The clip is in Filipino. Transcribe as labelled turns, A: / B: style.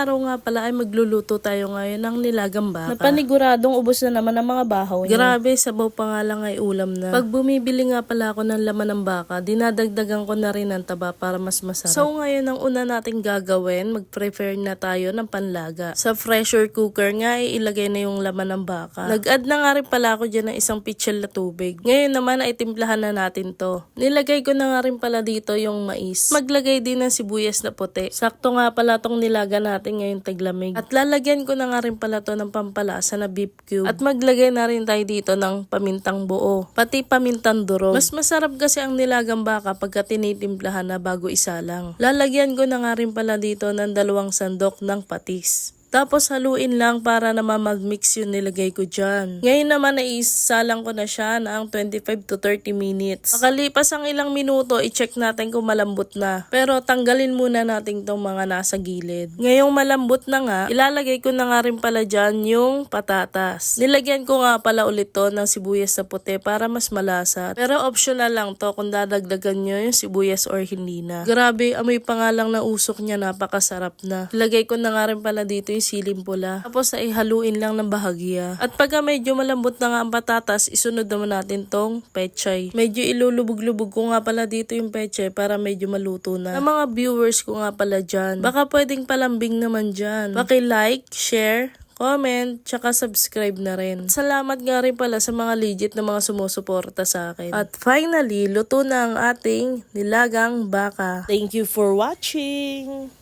A: araw nga pala ay magluluto tayo ngayon ng nilagang baka. Napaniguradong ubos na naman ang mga bahaw niya. Grabe, sabaw pa nga lang ay ulam na. Pag bumibili nga pala ako ng laman ng baka, dinadagdagan ko na rin ng taba para mas masarap. So ngayon ang una nating gagawin, mag-prepare na tayo ng panlaga. Sa pressure cooker nga ay ilagay na yung laman ng baka. Nag-add na nga rin pala ako dyan ng isang pitchel na tubig. Ngayon naman ay timplahan na natin to. Nilagay ko na nga rin pala dito yung mais. Maglagay din ng sibuyas na puti. Sakto nga pala tong nilaga natin ngayon taglamig. At lalagyan ko na nga rin pala to ng pampalasa na beef cube. At maglagay na rin tayo dito ng pamintang buo. Pati pamintang durog. Mas masarap kasi ang nilagang baka pagka tinitimplahan na bago isalang. Lalagyan ko na nga rin pala dito ng 2 sandok ng patis. Tapos haluin lang para naman mag-mix yung nilagay ko dyan. Ngayon naman ay isalang ko na siya ng 25 to 30 minutes. Makalipas ang ilang minuto, i-check natin kung malambot na. Pero tanggalin muna natin tong mga nasa gilid. Ngayong malambot na nga, ilalagay ko na nga rin pala dyan yung patatas. Nilagyan ko nga pala ulit to ng sibuyas na puti para mas malasa. Pero optional lang to kung dadagdagan nyo yung sibuyas or hindi na. Grabe, amoy pa nga lang na usok niya, napakasarap na. Ilagay ko na nga rin pala dito yung siling pula. Tapos ay haluin lang ng bahagya. At pagka medyo malambot na nga ang patatas, isunod naman natin tong pechay. Medyo ilulubog-lubog ko nga pala dito yung pechay para medyo maluto na. Ang mga viewers ko nga pala dyan, baka pwedeng palambing naman dyan. Paki-like, share, comment, tsaka subscribe na rin. Salamat nga rin pala sa mga legit na mga sumusuporta sa akin. At finally, luto na ang ating nilagang baka. Thank you for watching!